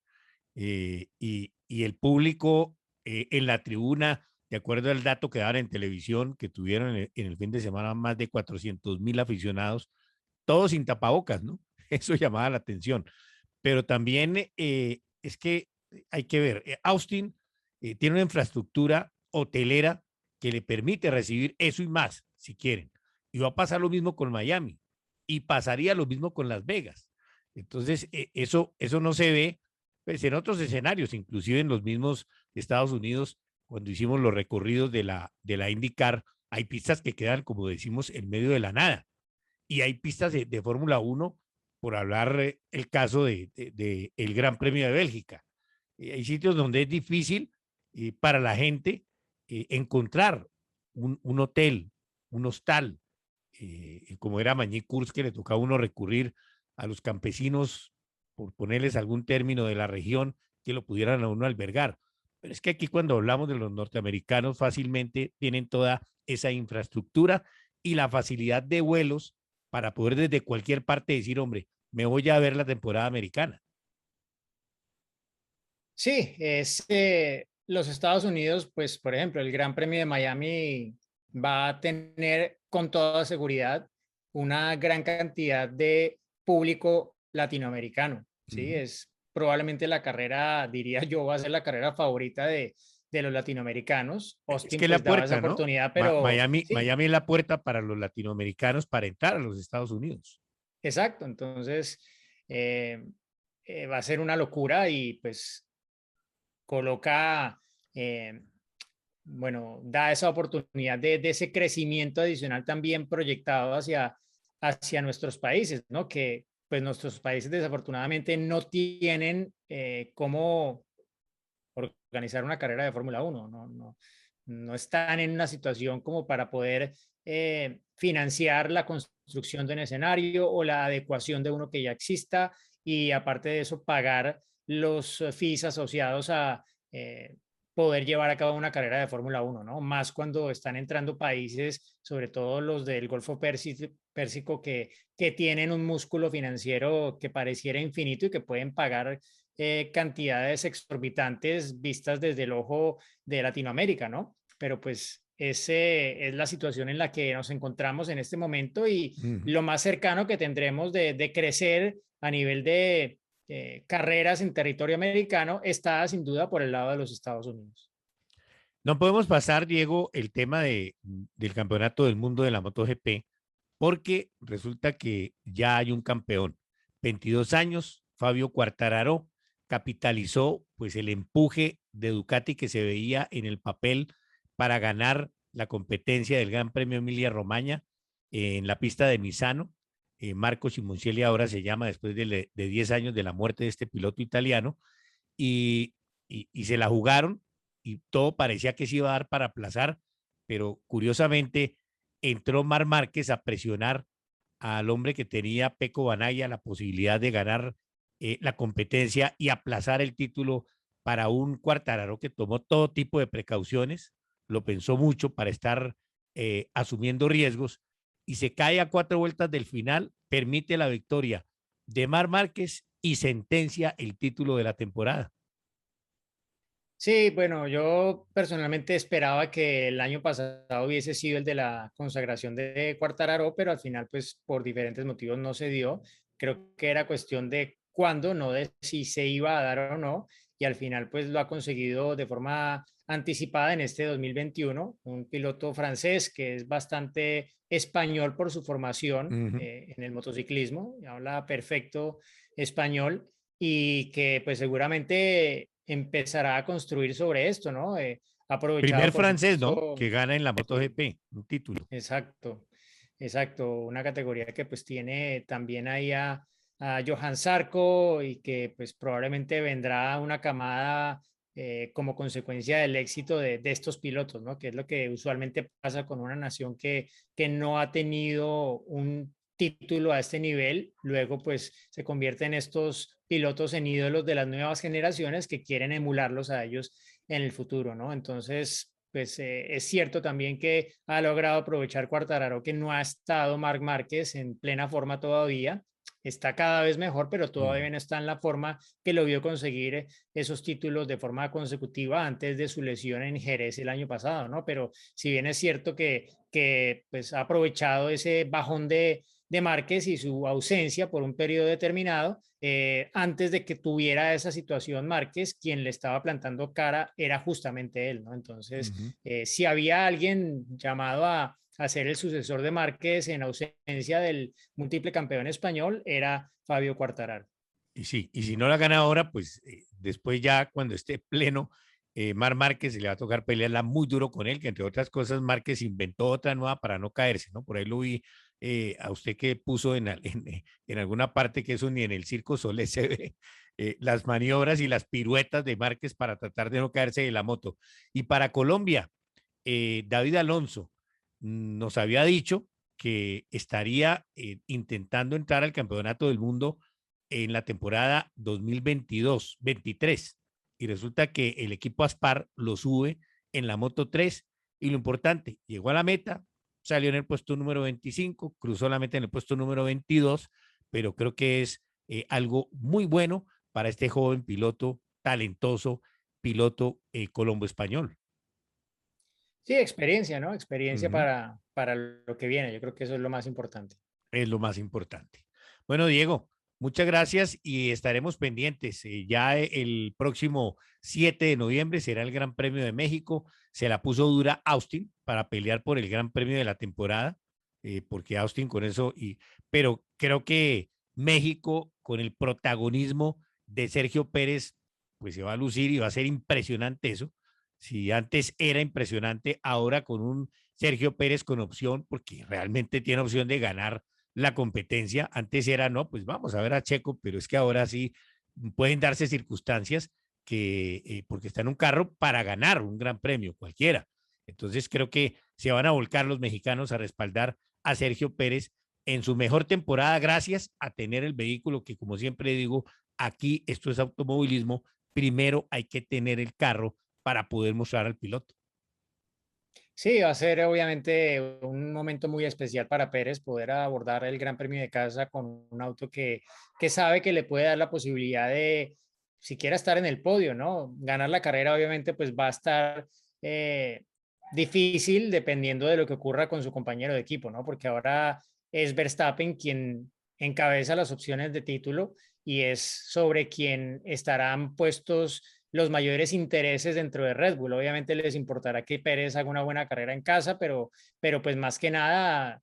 Speaker 1: y el público en la tribuna, de acuerdo al dato que daban en televisión, que tuvieron en el fin de semana más de 400.000 aficionados, todos sin tapabocas, ¿no? Eso llamaba la atención. Pero también es que hay que ver, Austin tiene una infraestructura hotelera que le permite recibir eso y más, si quieren. Y va a pasar lo mismo con Miami y pasaría lo mismo con Las Vegas. Entonces, eso no se ve pues, en otros escenarios, inclusive en los mismos Estados Unidos, cuando hicimos los recorridos de la IndyCar, hay pistas que quedan, como decimos, en medio de la nada. Y hay pistas de Fórmula 1, por hablar el caso de el Gran Premio de Bélgica. Hay sitios donde es difícil para la gente encontrar un hotel, un hostal, como era Mañí Kurs, que le tocaba a uno recurrir a los campesinos, por ponerles algún término de la región, que lo pudieran a uno albergar. Pero es que aquí cuando hablamos de los norteamericanos fácilmente tienen toda esa infraestructura y la facilidad de vuelos para poder desde cualquier parte decir, hombre, me voy a ver la temporada americana.
Speaker 2: Sí, es los Estados Unidos, pues por ejemplo, el Gran Premio de Miami va a tener con toda seguridad una gran cantidad de público latinoamericano,
Speaker 1: Uh
Speaker 2: ¿sí?
Speaker 1: -huh.
Speaker 2: Es probablemente la carrera, diría yo, va a ser la carrera favorita de los latinoamericanos.
Speaker 1: Es
Speaker 2: Austin
Speaker 1: que la
Speaker 2: pues daba esa
Speaker 1: puerta, ¿no?
Speaker 2: oportunidad, pero
Speaker 1: Miami,
Speaker 2: sí,
Speaker 1: Miami es la puerta para los latinoamericanos para entrar a los Estados Unidos.
Speaker 2: exacto. Entonces, eh, va a ser una locura y pues coloca... Eh, bueno, da esa oportunidad de ese crecimiento adicional también proyectado hacia nuestros países, ¿no? Que pues nuestros países desafortunadamente no tienen cómo organizar una carrera de Fórmula 1, no están en una situación como para poder financiar la construcción de un escenario o la adecuación de uno que ya exista y aparte de eso pagar los fees asociados a poder llevar a cabo una carrera de Fórmula 1, ¿no? Más cuando están entrando países, sobre todo los del Golfo Pérsico, que tienen un músculo financiero que pareciera infinito y que pueden pagar cantidades exorbitantes vistas desde el ojo de Latinoamérica, ¿no? Pero pues ese es la situación en la que nos encontramos en este momento y
Speaker 1: Uh -huh.
Speaker 2: lo más cercano que tendremos de crecer a nivel de carreras en territorio americano está sin duda por el lado de los Estados Unidos.
Speaker 1: No podemos pasar, Diego, el tema del campeonato del mundo de la MotoGP, porque resulta que ya hay un campeón. 22 años, Fabio Quartararo, capitalizó pues el empuje de Ducati que se veía en el papel para ganar la competencia del Gran Premio Emilia Romagna en la pista de Misano. Marco Simoncelli ahora se llama después de 10 años de la muerte de este piloto italiano y, y se la jugaron y todo parecía que se iba a dar para aplazar, pero curiosamente entró Mar Márquez a presionar al hombre que tenía Peco Banaya la posibilidad de ganar la competencia y aplazar el título para un Quartararo que tomó todo tipo de precauciones, lo pensó mucho para estar asumiendo riesgos y se cae a 4 vueltas del final, permite la victoria de Mar Márquez y sentencia el título de la temporada.
Speaker 2: Sí, bueno, yo personalmente esperaba que el año pasado hubiese sido el de la consagración de Quartararo, pero al final, pues por diferentes motivos no se dio. Creo que era cuestión de cuándo, no de si se iba a dar o no, y al final, pues lo ha conseguido de forma anticipada en este 2021, un piloto francés que es bastante español por su formación
Speaker 1: Uh -huh.
Speaker 2: en el motociclismo, habla perfecto español y que pues seguramente empezará a construir sobre esto, ¿no? ha aprovechado,
Speaker 1: Primer
Speaker 2: por
Speaker 1: francés, ¿no?
Speaker 2: supuesto.
Speaker 1: Que gana en la MotoGP, un título.
Speaker 2: Exacto, exacto. Una categoría que pues tiene también ahí a Johan Zarco y que pues probablemente vendrá una camada como consecuencia del éxito de estos pilotos, ¿no? Que es lo que usualmente pasa con una nación que no ha tenido un título a este nivel, luego pues se convierte en estos pilotos en ídolos de las nuevas generaciones que quieren emularlos a ellos en el futuro, ¿no? Entonces, pues es cierto también que ha logrado aprovechar Quartararo, que no ha estado Marc Márquez en plena forma todavía. Está cada vez mejor, pero
Speaker 1: Mm.
Speaker 2: todavía no está en la forma que lo vio conseguir esos títulos de forma consecutiva antes de su lesión en Jerez el año pasado, ¿no? Pero si bien es cierto que pues, ha aprovechado ese bajón de Márquez y su ausencia por un periodo determinado, antes de que tuviera esa situación Márquez, quien le estaba plantando cara era justamente él, ¿no? Entonces,
Speaker 1: Ujú.
Speaker 2: si había alguien llamado a ser el sucesor de Márquez en ausencia del múltiple campeón español, era Fabio Quartararo.
Speaker 1: Y sí, y si no la gana ahora, pues después ya cuando esté pleno, Mar Márquez se le va a tocar pelearla muy duro con él, que entre otras cosas Márquez inventó otra nueva para no caerse, ¿no? Por ahí lo vi a usted que puso en alguna parte que eso ni en el Circo Solé se ve, las maniobras y las piruetas de Márquez para tratar de no caerse de la moto. Y para Colombia, David Alonso nos había dicho que estaría intentando entrar al Campeonato del Mundo en la temporada 2022-23 y resulta que el equipo Aspar lo sube en la Moto 3 y lo importante, llegó a la meta, salió en el puesto número 25, cruzó la meta en el puesto número 22, pero creo que es algo muy bueno para este joven piloto talentoso, piloto colombo español.
Speaker 2: Sí, experiencia, ¿no? Experiencia
Speaker 1: Ujú.
Speaker 2: para lo que viene. Yo creo que eso es lo más importante.
Speaker 1: Es lo más importante. Bueno, Diego, muchas gracias y estaremos pendientes. Ya el próximo 7 de noviembre será el Gran Premio de México. Se la puso dura Austin para pelear por el Gran Premio de la temporada, porque Austin con eso, pero creo que México con el protagonismo de Sergio Pérez, pues se va a lucir y va a ser impresionante eso. Si antes era impresionante, ahora con un Sergio Pérez con opción, porque realmente tiene opción de ganar la competencia. Antes era, no, pues vamos a ver a Checo, pero es que ahora sí pueden darse circunstancias que, porque está en un carro para ganar un gran premio, cualquiera. Entonces creo que se van a volcar los mexicanos a respaldar a Sergio Pérez en su mejor temporada, gracias a tener el vehículo que, como siempre digo, aquí esto es automovilismo, primero hay que tener el carro para poder mostrar al piloto.
Speaker 2: Sí, va a ser obviamente un momento muy especial para Pérez poder abordar el Gran Premio de casa con un auto que sabe que le puede dar la posibilidad de siquiera estar en el podio, ¿no? Ganar la carrera obviamente pues va a estar eh, difícil dependiendo de lo que ocurra con su compañero de equipo, ¿no? Porque ahora es Verstappen quien encabeza las opciones de título y es sobre quien estarán puestos los mayores intereses dentro de Red Bull. Obviamente les importará que Pérez haga una buena carrera en casa, pero pues más que nada,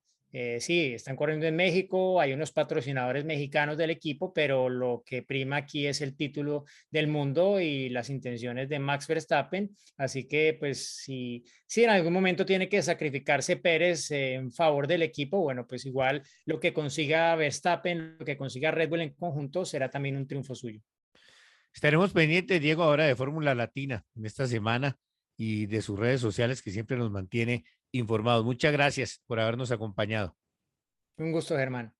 Speaker 2: sí, están corriendo en México, hay unos patrocinadores mexicanos del equipo, pero lo que prima aquí es el título del mundo y las intenciones de Max Verstappen. Así que pues si en algún momento tiene que sacrificarse Pérez en favor del equipo, bueno, pues igual lo que consiga Verstappen, lo que consiga Red Bull en conjunto será también un triunfo suyo.
Speaker 1: Estaremos pendientes, Diego, ahora de Fórmula Latina en esta semana y de sus redes sociales que siempre nos mantiene informados. Muchas gracias por habernos acompañado
Speaker 2: Un gusto, Germán.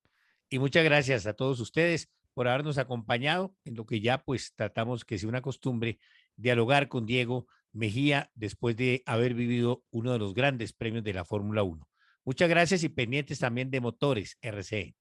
Speaker 1: y muchas gracias a todos ustedes por habernos acompañado en lo que ya pues tratamos que sea una costumbre dialogar con Diego Mejía después de haber vivido uno de los grandes premios de la Fórmula 1. Muchas gracias y pendientes también de Motores RCE.